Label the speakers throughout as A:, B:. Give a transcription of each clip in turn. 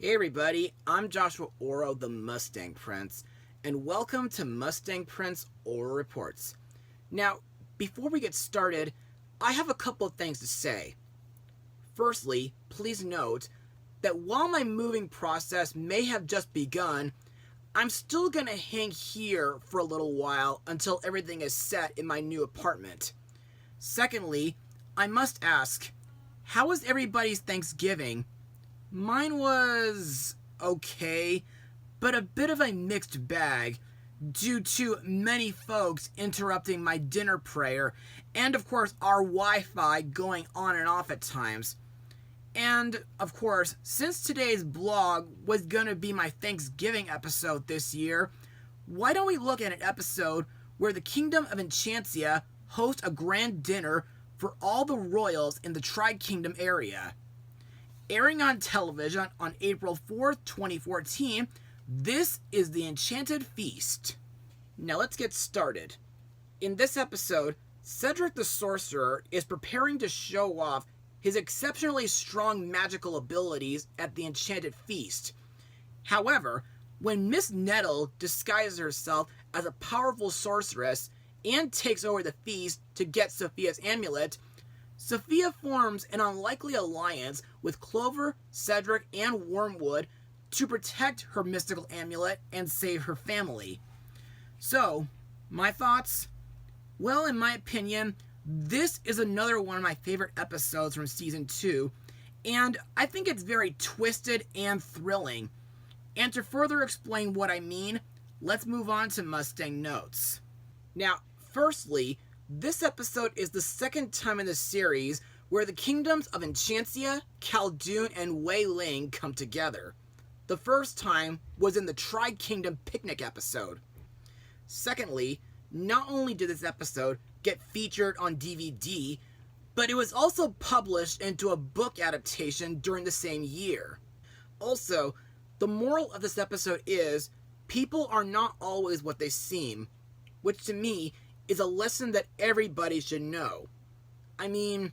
A: Hey everybody, I'm Joshua Orro, the Mustang Prince, and welcome to Mustang Prince Orro Reports. Now, before we get started, I have a couple of things to say. Firstly, please note that while my moving process may have just begun, I'm still going to hang here for a little while until everything is set in my new apartment. Secondly, I must ask, how was everybody's Thanksgiving? Mine was okay, but a bit of a mixed bag due to many folks interrupting my dinner prayer and of course our Wi-Fi going on and off at times. And of course, since today's blog was going to be my Thanksgiving episode this year, why don't we look at an episode where the Kingdom of Enchancia hosts a grand dinner for all the royals in the Tri-Kingdom area. Airing on television on April 4th, 2014, this is the Enchanted Feast. Now let's get started. In this episode, Sasha the Sorcerer is preparing to show off his exceptionally strong magical abilities at the Enchanted Feast. However, when Miss Nettle disguises herself as a powerful sorceress and takes over the feast to get Sofia's amulet, Sofia forms an unlikely alliance with Clover, Cedric, and Wormwood to protect her mystical amulet and save her family. So, my thoughts? Well, in my opinion, this is another one of my favorite episodes from Season 2, and I think it's very twisted and thrilling. And to further explain what I mean, let's move on to Mustang Notes. Now, firstly, this episode is the second time in the series where the kingdoms of Enchancia, Khaldun, and Wei Ling come together. The first time was in the Tri-Kingdom Picnic episode. Secondly, not only did this episode get featured on DVD, but it was also published into a book adaptation during the same year. Also, the moral of this episode is, people are not always what they seem, which to me is a lesson that everybody should know. I mean,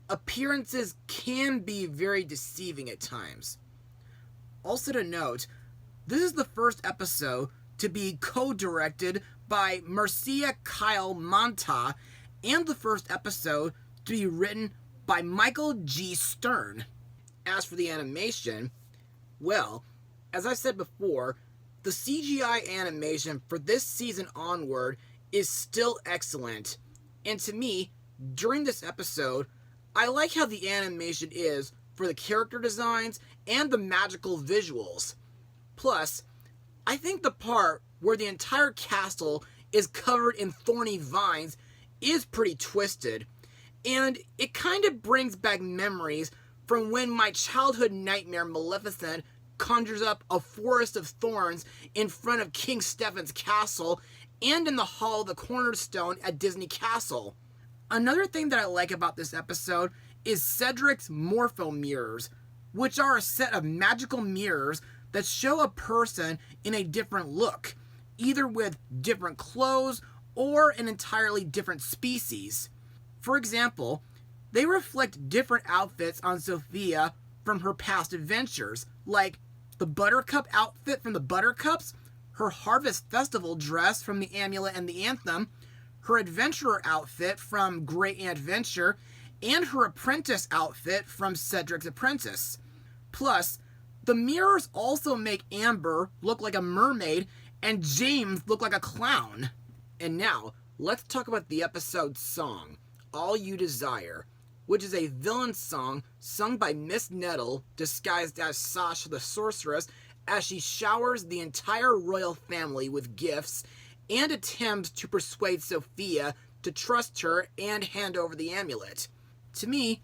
A: appearances can be very deceiving at times. Also to note, this is the first episode to be co-directed by Marcia Kyle Monta and the first episode to be written by Michael G. Stern. As for the animation, well, as I said before, the CGI animation for this season onward is still excellent, and to me, during this episode, I like how the animation is for the character designs and the magical visuals. Plus, I think the part where the entire castle is covered in thorny vines is pretty twisted, and it kind of brings back memories from when my childhood nightmare Maleficent conjures up a forest of thorns in front of King Stephen's castle and in the Hall of the Cornerstone at Disney Castle. Another thing that I like about this episode is Cedric's Morpho Mirrors, which are a set of magical mirrors that show a person in a different look, either with different clothes or an entirely different species. For example, they reflect different outfits on Sofia from her past adventures, like the Buttercup outfit from the Buttercups, her Harvest Festival dress from the Amulet and the Anthem, her Adventurer outfit from Great Adventure, and her Apprentice outfit from Cedric's Apprentice. Plus, the mirrors also make Amber look like a mermaid and James look like a clown. And now, let's talk about the episode's song, All You Desire, which is a villain song sung by Miss Nettle, disguised as Sasha the Sorceress, as she showers the entire royal family with gifts and attempts to persuade Sofia to trust her and hand over the amulet. To me,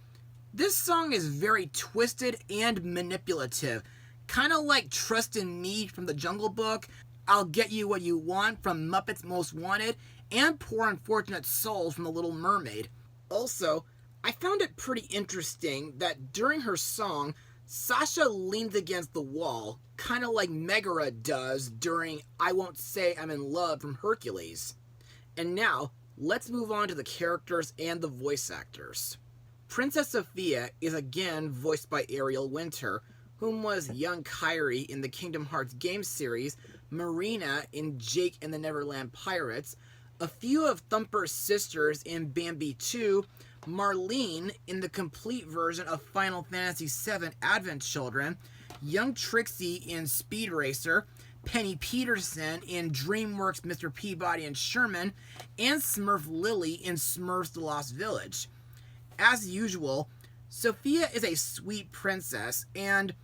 A: this song is very twisted and manipulative, kind of like Trust in Me from the Jungle Book, I'll Get You What You Want from Muppets Most Wanted, and Poor Unfortunate Souls from The Little Mermaid. Also, I found it pretty interesting that during her song, Sasha leans against the wall, kind of like Megara does during I Won't Say I'm in Love from Hercules. And now, let's move on to the characters and the voice actors. Princess Sofia is again voiced by Ariel Winter, whom was young Kairi in the Kingdom Hearts game series, Marina in Jake and the Neverland Pirates, a few of Thumper's sisters in Bambi 2, Marlene in the complete version of Final Fantasy VII Advent Children, young Trixie in Speed Racer, Penny Peterson in DreamWorks Mr. Peabody and Sherman, and Smurf Lily in Smurfs The Lost Village. As usual, Sofia is a sweet princess, and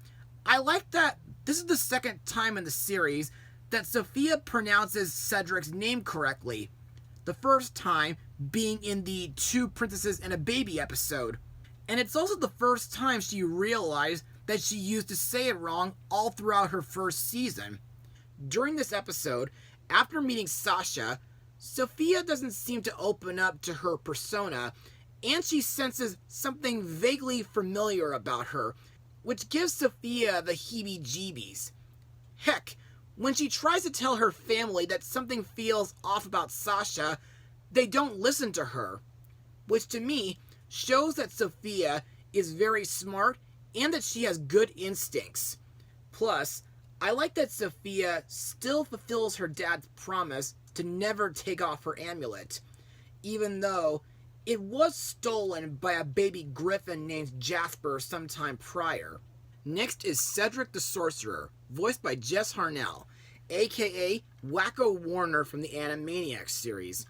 A: I like that this is the second time in the series that Sofia pronounces Cedric's name correctly. The first time being in the Two Princesses and a Baby episode. And it's also the first time she realized that she used to say it wrong all throughout her first season. During this episode, after meeting Sasha, Sofia doesn't seem to open up to her persona, and she senses something vaguely familiar about her, which gives Sofia the heebie-jeebies. Heck, when she tries to tell her family that something feels off about Sasha, they don't listen to her, which to me shows that Sofia is very smart and that she has good instincts. Plus, I like that Sofia still fulfills her dad's promise to never take off her amulet, even though it was stolen by a baby griffin named Jasper sometime prior. Next is Cedric the Sorcerer, voiced by Jess Harnell, aka Wacko Warner from the Animaniacs series.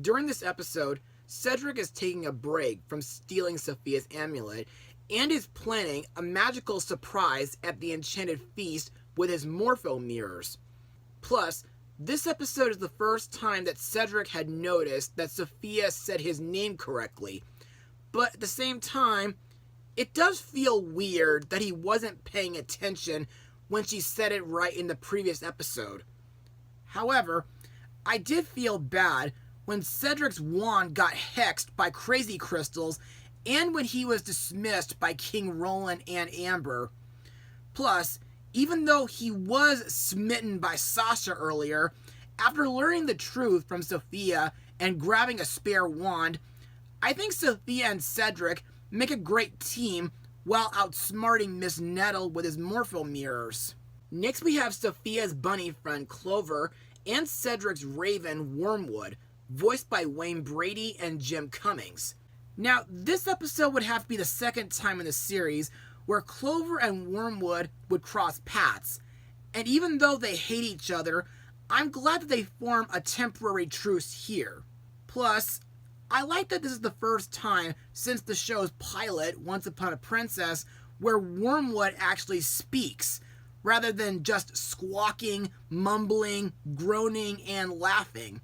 A: During this episode, Cedric is taking a break from stealing Sofia's amulet and is planning a magical surprise at the Enchanted Feast with his Morpho mirrors. Plus, this episode is the first time that Cedric had noticed that Sofia said his name correctly, but at the same time, it does feel weird that he wasn't paying attention when she said it right in the previous episode. However, I did feel bad when Cedric's wand got hexed by crazy crystals and when he was dismissed by King Roland and Amber. Plus, even though he was smitten by Sasha earlier, after learning the truth from Sofia and grabbing a spare wand, I think Sofia and Cedric make a great team while outsmarting Miss Nettle with his Morpho mirrors. Next we have Sofia's bunny friend Clover and Cedric's raven Wormwood, voiced by Wayne Brady and Jim Cummings. Now, this episode would have to be the second time in the series where Clover and Wormwood would cross paths, and even though they hate each other, I'm glad that they form a temporary truce here. Plus, I like that this is the first time since the show's pilot, Once Upon a Princess, where Wormwood actually speaks, rather than just squawking, mumbling, groaning, and laughing.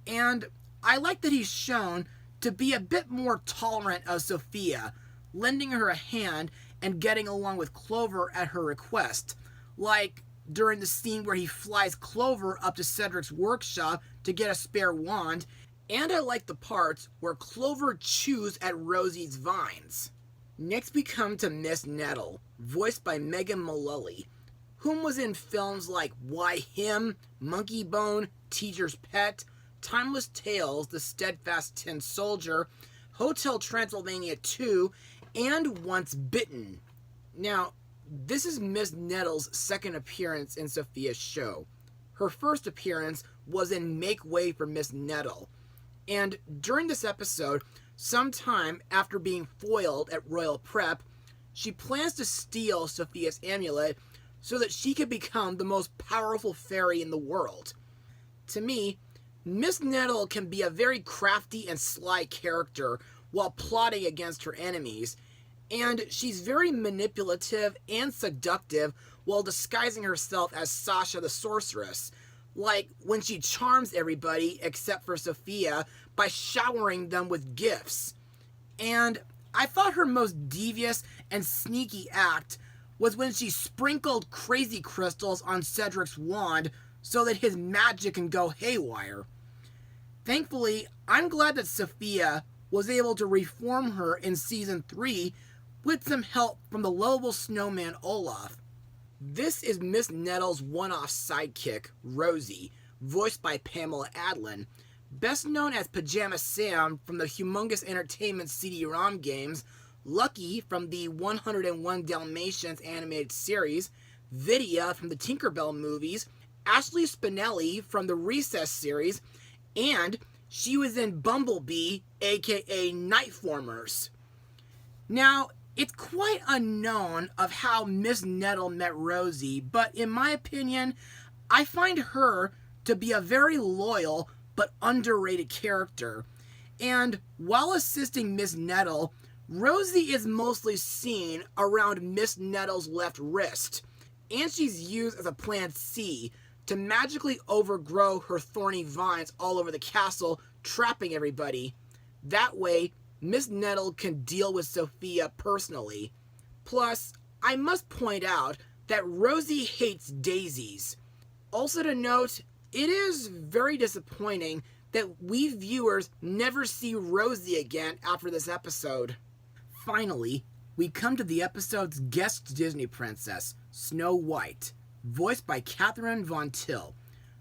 A: And I like that he's shown to be a bit more tolerant of Sofia, lending her a hand and getting along with Clover at her request, like during the scene where he flies Clover up to Cedric's workshop to get a spare wand, and I like the parts where Clover chews at Rosie's vines. Next we come to Miss Nettle, voiced by Megan Mullally, whom was in films like Why Him, Monkey Bone, Teacher's Pet, Timeless Tales, The Steadfast Tin Soldier, Hotel Transylvania 2, and Once Bitten. Now, this is Miss Nettle's second appearance in Sofia's show. Her first appearance was in Make Way for Miss Nettle. And during this episode, sometime after being foiled at Royal Prep, she plans to steal Sofia's amulet so that she can become the most powerful fairy in the world. To me, Miss Nettle can be a very crafty and sly character while plotting against her enemies, and she's very manipulative and seductive while disguising herself as Sasha the Sorceress, like when she charms everybody except for Sofia by showering them with gifts. And I thought her most devious and sneaky act was when she sprinkled crazy crystals on Cedric's wand so that his magic can go haywire. Thankfully, I'm glad that Sofia was able to reform her in Season 3 with some help from the lovable snowman Olaf. This is Miss Nettle's one-off sidekick, Rosie, voiced by Pamela Adlon, best known as Pajama Sam from the Humongous Entertainment CD-ROM games Lucky from the 101 Dalmatians animated series, Vidya from the Tinkerbell movies, Ashley Spinelli from the Recess series, and she was in Bumblebee, aka Nightformers. Now, it's quite unknown of how Miss Nettle met Rosie, but in my opinion, I find her to be a very loyal but underrated character. And while assisting Miss Nettle, Rosie is mostly seen around Miss Nettle's left wrist, and she's used as a Plan C to magically overgrow her thorny vines all over the castle, trapping everybody. That way, Miss Nettle can deal with Sofia personally. Plus, I must point out that Rosie hates daisies. Also to note, it is very disappointing that we viewers never see Rosie again after this episode. Finally, we come to the episode's guest Disney princess, Snow White, voiced by Catherine Von Till,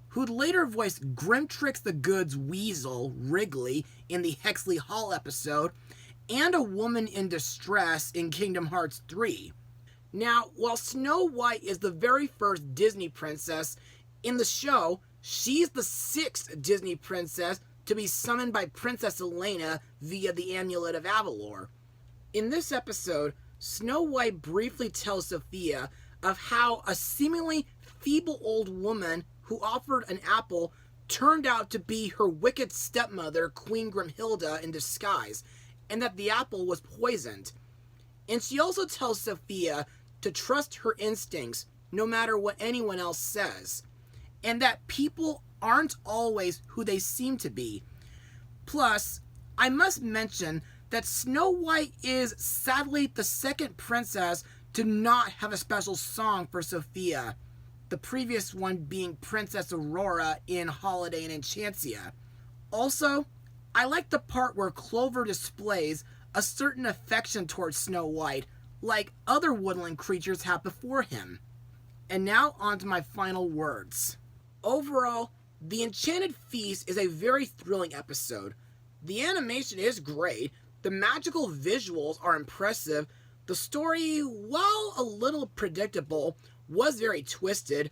A: who'd later voice Grimtrix the Good's Weasel, Wrigley, in the Hexley Hall episode, and a woman in distress in Kingdom Hearts 3. Now, while Snow White is the very first Disney princess, in the show, she's the 6th Disney princess to be summoned by Princess Elena via the Amulet of Avalor. In this episode, Snow White briefly tells Sofia of how a seemingly feeble old woman who offered an apple turned out to be her wicked stepmother, Queen Grimhilda, in disguise, and that the apple was poisoned. And she also tells Sofia to trust her instincts no matter what anyone else says, and that people aren't always who they seem to be. Plus, I must mention that Snow White is sadly the second princess to not have a special song for Sofia, the previous one being Princess Aurora in Holiday and Enchancia. Also, I like the part where Clover displays a certain affection towards Snow White, like other woodland creatures have before him. And now on to my final words. Overall, the Enchanted Feast is a very thrilling episode. The animation is great, the magical visuals are impressive, the story, while a little predictable, was very twisted.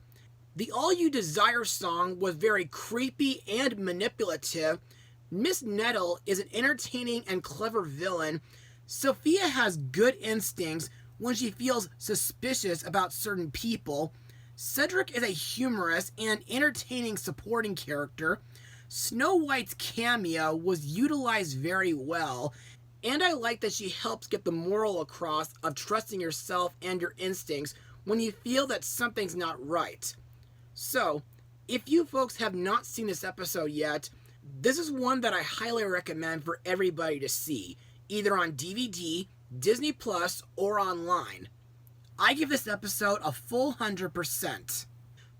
A: The All You Desire song was very creepy and manipulative. Miss Nettle is an entertaining and clever villain. Sofia has good instincts when she feels suspicious about certain people. Cedric is a humorous and entertaining supporting character. Snow White's cameo was utilized very well, and I like that she helps get the moral across of trusting yourself and your instincts when you feel that something's not right. So, if you folks have not seen this episode yet, this is one that I highly recommend for everybody to see, either on DVD, Disney Plus, or online. I give this episode a full 100%.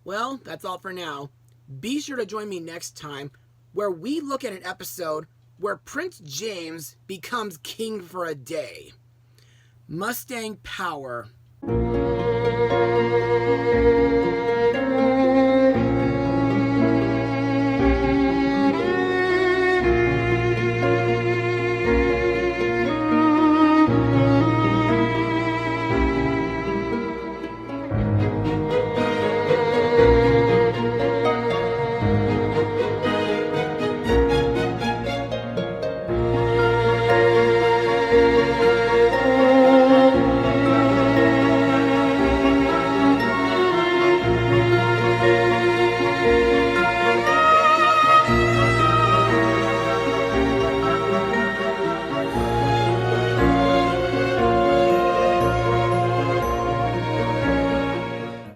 A: Well, that's all for now. Be sure to join me next time, where we look at an episode where Prince James becomes king for a day. Mustang Power.